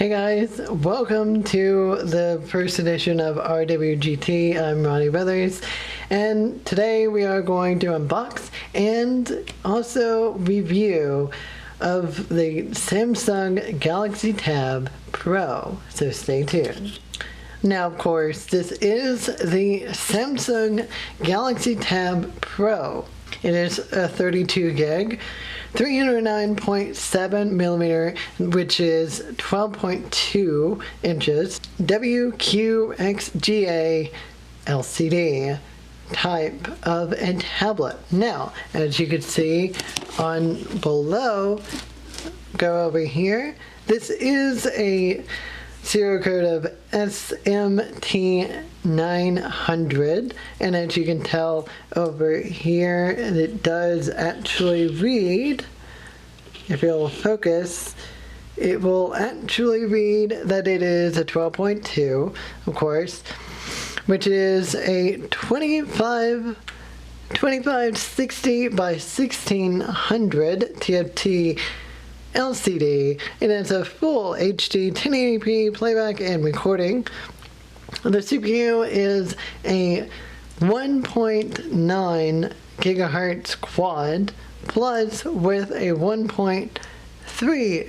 Hey guys, welcome to the first edition of RWGT. I'm Ronnie Brothers, and today we are going to unbox and also review of the Samsung Galaxy Tab Pro, so stay tuned. Now, of course, this is the Samsung Galaxy Tab Pro. It is a 32 gig, 309.7 millimeter, which is 12.2 inches, WQXGA LCD type of a tablet. Now, as you can see on below, go over here, this is a serial code of SMT900, and as you can tell over here, it does actually read, if you'll focus, it will actually read that it is a 12.2, of course, which is a 2560 by 1600 TFT LCD. It has a full HD 1080p playback and recording. The CPU is a 1.9 gigahertz quad plus with a 1.3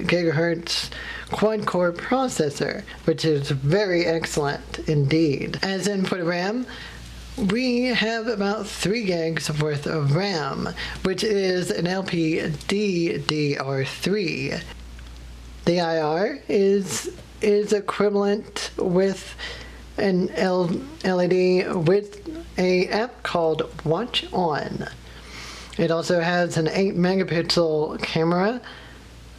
gigahertz quad core processor, which is very excellent indeed. As in for the RAM, we have about 3 gigs worth of RAM, which is an LPDDR3. The IR is equivalent with an LED with an app called Watch On. It also has an 8 megapixel camera,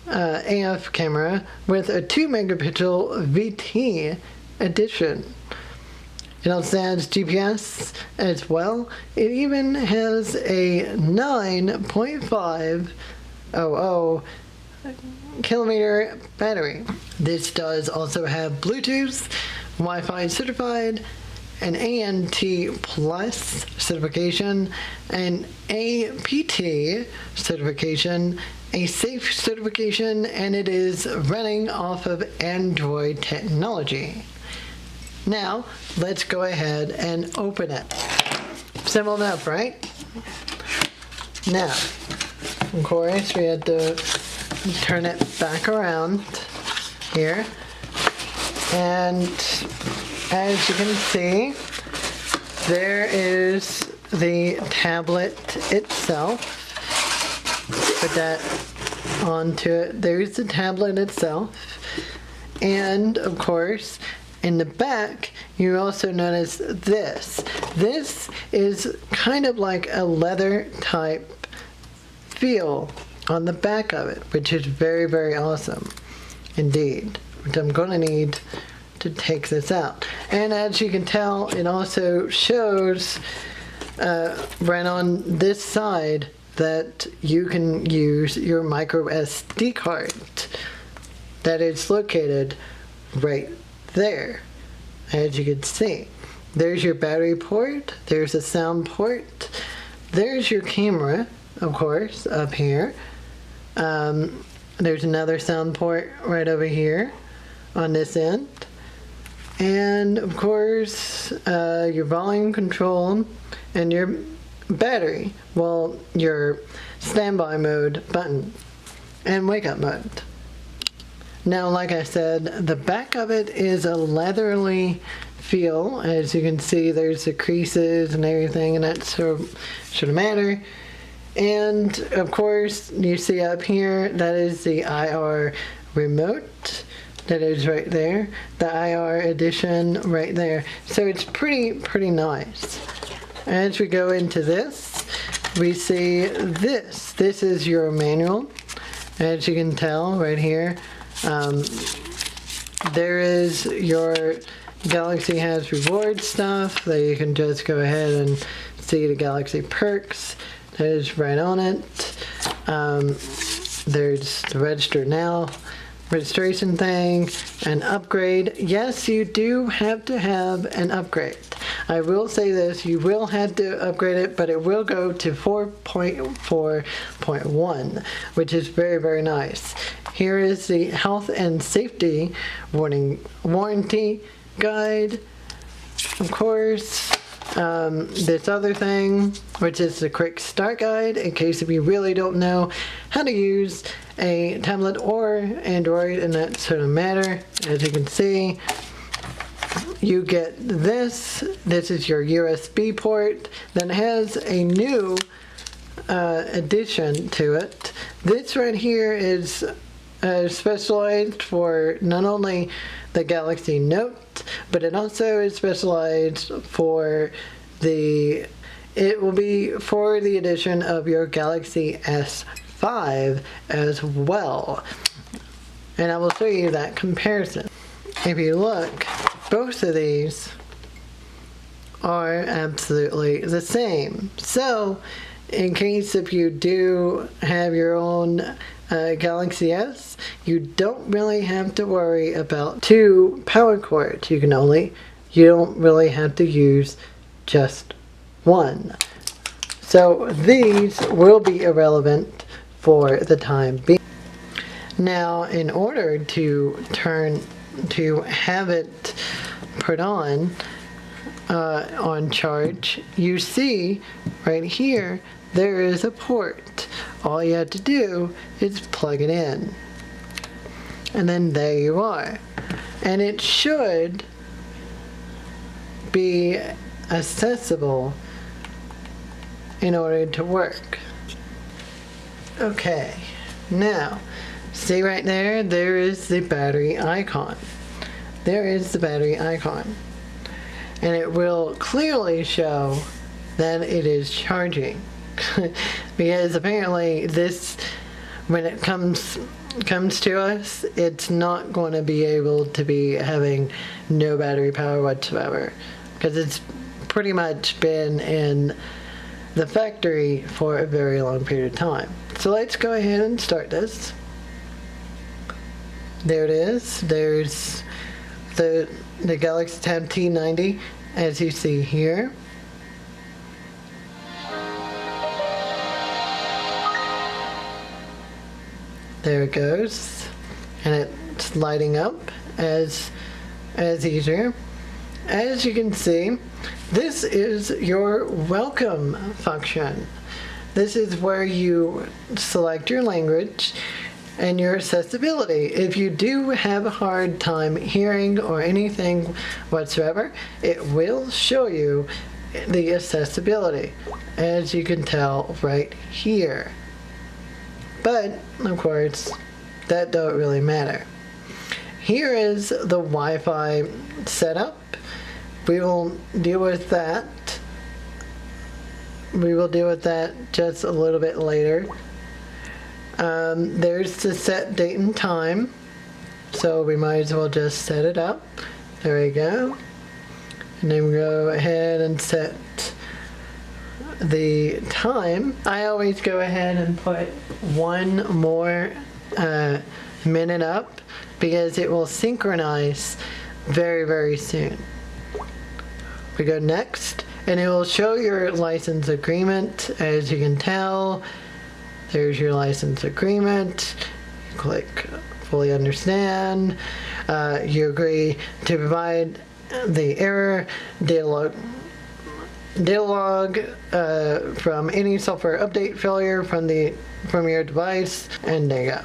AF camera, with a 2 megapixel VT addition. It also has GPS as well. It even has a 9.500 kilometer battery. This does also have Bluetooth, Wi-Fi certified, an ANT Plus certification, an APT certification, a safe certification, and it is running off of Android technology. Now, let's go ahead and open it. Simple enough, right? Now, of course, we had to turn it back around here. And as you can see, there is the tablet itself. Put that onto it. There's the tablet itself. And, of course, in the back, you also notice this. This is kind of like a leather type feel on the back of it, which is very, very awesome indeed. Which I'm going to need to take this out. And as you can tell, it also shows right on this side that you can use your micro SD card that is located right there. As you can see, there's your battery port, there's a sound port, there's your camera, of course, up here. There's another sound port right over here on this end, and of course your volume control and your battery, well, your standby mode button and wake up mode. Now, like I said, the back of it is a leathery feel. As you can see, there's the creases and everything, and that shouldn't matter. And of course, you see up here, that is the IR remote. That is right there. The IR edition right there. So it's pretty nice. As we go into this, we see this. This is your manual. As you can tell right here, there is your Galaxy has reward stuff that you can just go ahead and see the Galaxy perks. That is right on it. There's the register now registration thing, an upgrade. Yes, you do have to have an upgrade. I will say this, you will have to upgrade it, but it will go to 4.4.1, which is very, very nice. Here is the health and safety warranty guide. Of course, this other thing, which is the quick start guide, in case if you really don't know how to use a tablet or Android in that sort of matter. As you can see, you get this. This is your USB port. Then it has a new addition to it. This right here is specialized for not only the Galaxy Note, but it also is specialized for it will be for the edition of your Galaxy S5 as well. And I will show you that comparison. If you look, both of these are absolutely the same. So, in case if you do have your own Galaxy S, you don't really have to worry about 2 power cords. You don't really have to use just one. So these will be irrelevant for the time being. Now, in order to have it put on charge, you see right here there is a port. All you have to do is plug it in, and then there you are. And it should be accessible in order to work. Okay, now see right there is the battery icon. There is the battery icon, and it will clearly show that it is charging. Because apparently this, when it comes to us, it's not going to be able to be having no battery power whatsoever, because it's pretty much been in the factory for a very long period of time. So let's go ahead and start this. There it is. There's the Galaxy Tab T90, as you see here. There it goes, and it's lighting up as easier. As you can see, this is your welcome function. This is where you select your language and your accessibility. If you do have a hard time hearing or anything whatsoever, it will show you the accessibility, as you can tell right here. But, of course, that don't really matter. Here is the Wi-Fi setup. We will deal with that. We will deal with that just a little bit later. There's the set date and time. So we might as well just set it up. There we go. And then we go ahead and set the time. I always go ahead and put one more minute up, because it will synchronize very, very soon. We go next, and it will show your license agreement. As you can tell, there's your license agreement. Click fully understand. You agree to provide the error data log from any software update failure from your device, and there you go.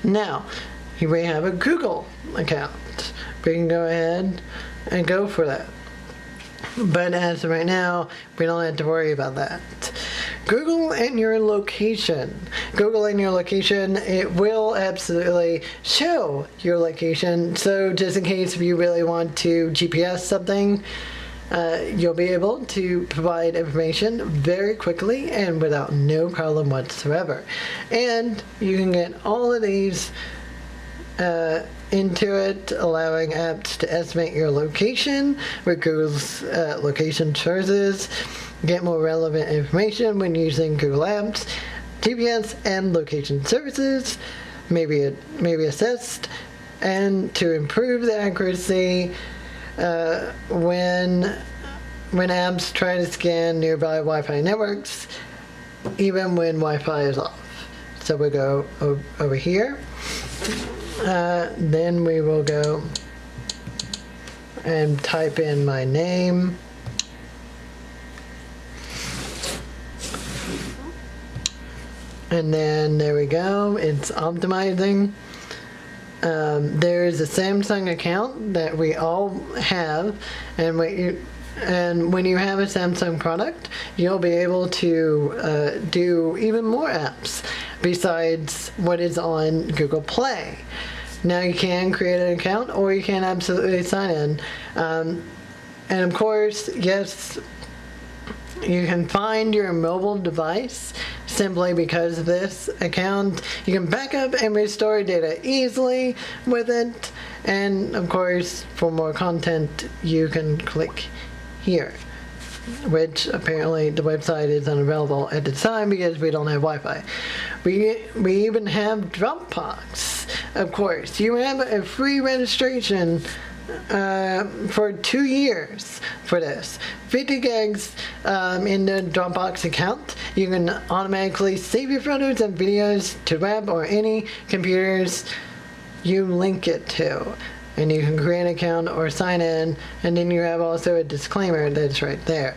Now, you may have a Google account. We can go ahead and go for that. But as of right now, we don't have to worry about that. Google and your location. Google and your location, it will absolutely show your location. So just in case if you really want to GPS something, you'll be able to provide information very quickly and without no problem whatsoever. And you can get all of these into it, allowing apps to estimate your location with Google's location services, get more relevant information when using Google Apps, GPS and location services, maybe assessed, and to improve the accuracy when when apps try to scan nearby Wi-Fi networks, even when Wi-Fi is off. So we go over here. Then we will go and type in my name. And then there we go, it's optimizing. There is a Samsung account that we all have, and when you have a Samsung product, you'll be able to do even more apps besides what is on Google Play. Now you can create an account, or you can absolutely sign in. And of course, yes, you can find your mobile device simply because of this account. You can back up and restore data easily with it. And of course, for more content, you can click here, which apparently the website is unavailable at the time because we don't have Wi-Fi. We even have Dropbox. Of course, you have a free registration for 2 years for this. 50 gigs in the Dropbox account. You can automatically save your photos and videos to web or any computers you link it to. And you can create an account or sign in, and then you have also a disclaimer that's right there.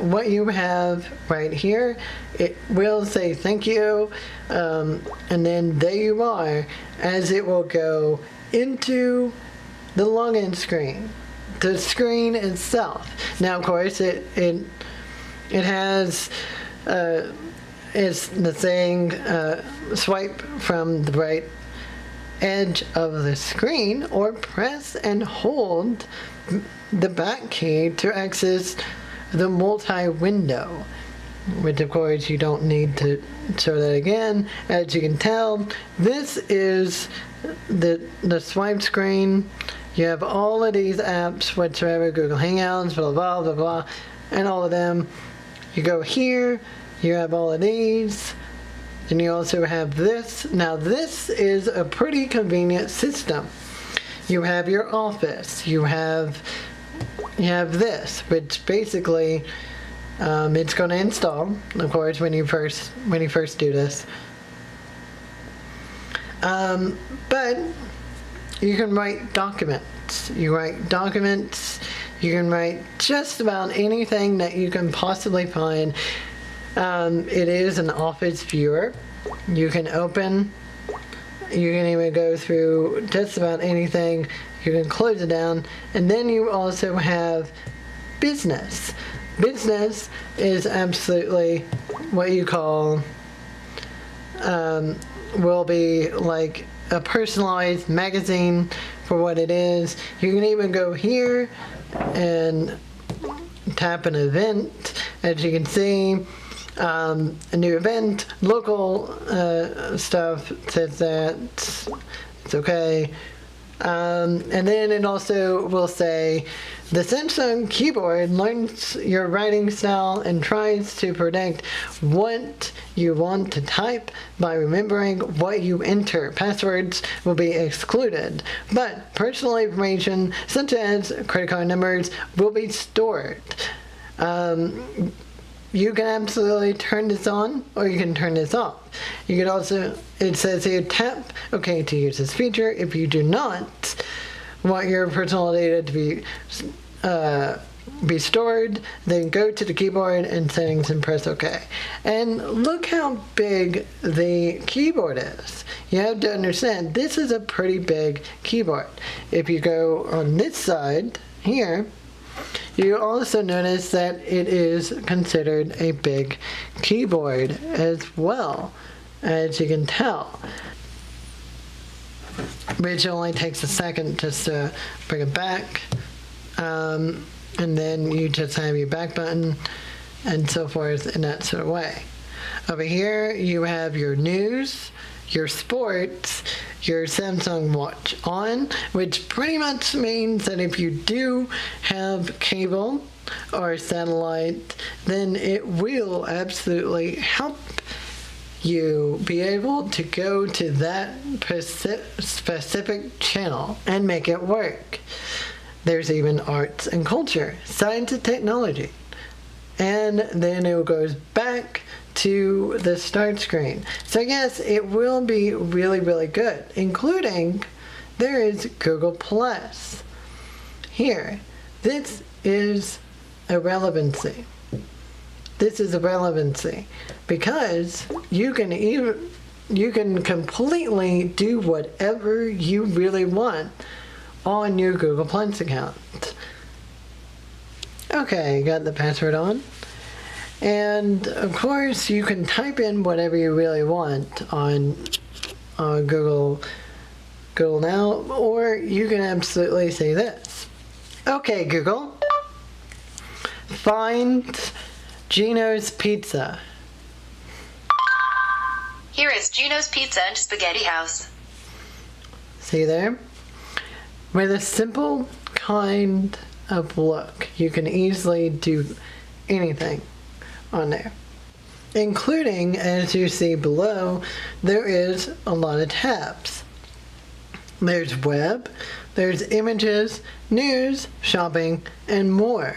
What you have right here, it will say thank you, and then there you are, as it will go into the login screen, the screen itself. Now, of course, it has it's the saying swipe from the right edge of the screen, or press and hold the back key to access the multi-window, which of course you don't need to show that again. As you can tell, this is the swipe screen. You have all of these apps whatsoever, Google Hangouts, blah, blah, blah, blah, and all of them. You go here, you have all of these, and you also have this. Now this is a pretty convenient system. You have your office, you have this, which basically it's going to install, of course, when you first do this. But you can write documents. You can write just about anything that you can possibly find. It is an office viewer. You can open, you can even go through just about anything. You can close it down, and then you also have business. Business is absolutely what you call, will be like a personalized magazine for what it is. You can even go here and tap an event. As you can see, a new event, local stuff says that it's okay. And then it also will say, the Samsung keyboard learns your writing style and tries to predict what you want to type by remembering what you enter. Passwords will be excluded, but personal information such as credit card numbers will be stored. You can absolutely turn this on, or you can turn this off. You can also, it says here, tap OK to use this feature. If you do not want your personal data to be stored, then go to the keyboard and settings and press OK. And look how big the keyboard is. You have to understand, this is a pretty big keyboard. If you go on this side here, you also notice that it is considered a big keyboard as well, as you can tell. Which only takes a second just to bring it back. And then you just have your back button and so forth in that sort of way. Over here you have your news, your sports, your Samsung Watch On, which pretty much means that if you do have cable or satellite, then it will absolutely help you be able to go to that specific channel and make it work. There's even arts and culture, science and technology. And then it goes back to the start screen. So yes, it will be really, really good, including there is Google Plus. Here, this is a relevancy. This is a relevancy because you can completely do whatever you really want on your Google Plus account. Okay, got the password on. And of course, you can type in whatever you really want on Google Now, or you can absolutely say this. Okay, Google, find Gino's Pizza. Here is Gino's Pizza and Spaghetti House. See there? With a simple kind of look, you can easily do anything on there. Including, as you see below, there is a lot of tabs. There's web, there's images, news, shopping, and more.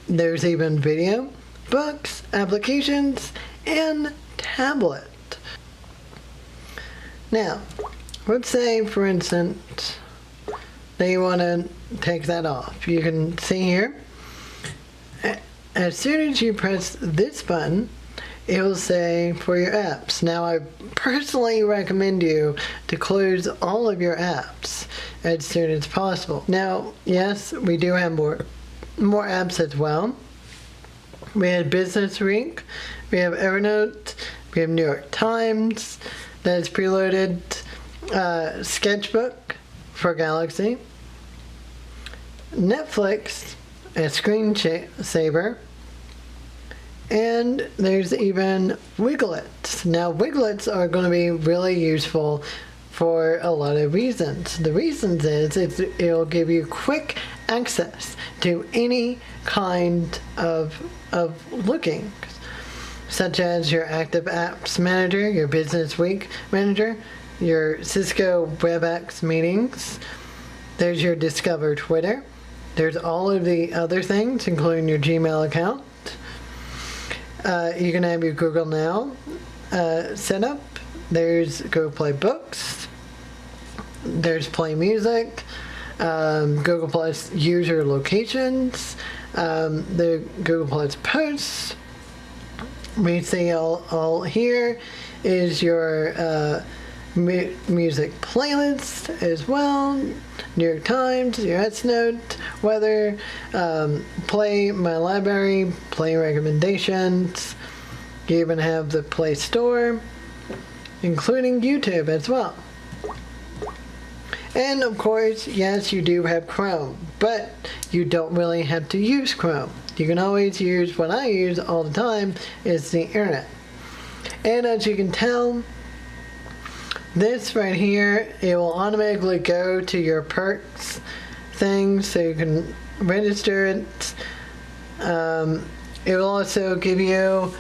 There's even video, books, applications, and tablet. Now, let's say, for instance, that you want to take that off. You can see here, as soon as you press this button, it will say for your apps. Now, I personally recommend you to close all of your apps as soon as possible. Now, yes, we do have more apps as well. We have Business Week, we have Evernote, we have New York Times that is preloaded, Sketchbook for Galaxy, Netflix, a screensaver, and there's even widgets. Now, widgets are going to be really useful for a lot of reasons. The reasons is it'll give you quick access to any kind of looking, such as your Active Apps Manager, your Business Week Manager, your Cisco WebEx meetings. There's your Discover Twitter. There's all of the other things, including your Gmail account. You can have your Google Now set up. There's Google Play Books. There's Play Music. Google Plus user locations. The Google Plus posts. We see all here is your music playlist as well. New York Times, your S-Note, weather, Play My Library, Play Recommendations. You even have the Play Store, including YouTube as well. And of course, yes, you do have Chrome, but you don't really have to use Chrome. You can always use what I use all the time is the internet. And as you can tell, this right here, it will automatically go to your perks thing, so you can register it. It will also give you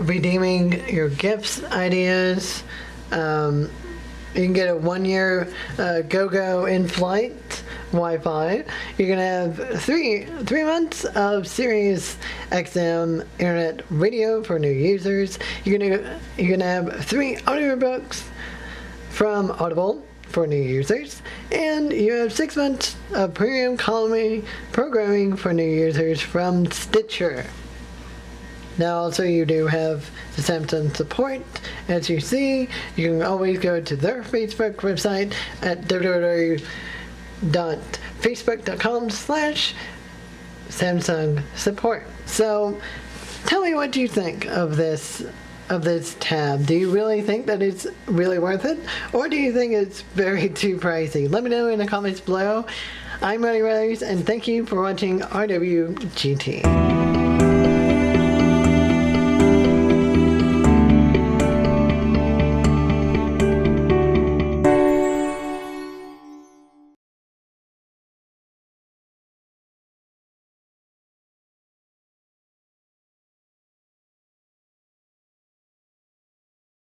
redeeming your gifts ideas. You can get a 1-year GoGo in-flight Wi-Fi. You're gonna have three months of Sirius XM internet radio for new users. You're gonna have 3 audiobooks from Audible for new users, and you have 6 months of premium comedy programming for new users from Stitcher. Now also you do have the Samsung support. As you see, you can always go to their Facebook website at www.facebook.com/Samsung support. So tell me, what do you think of this tab? Do you really think that it's really worth it? Or do you think it's too pricey? Let me know in the comments below. I'm Roddy Rose, and thank you for watching RWGT.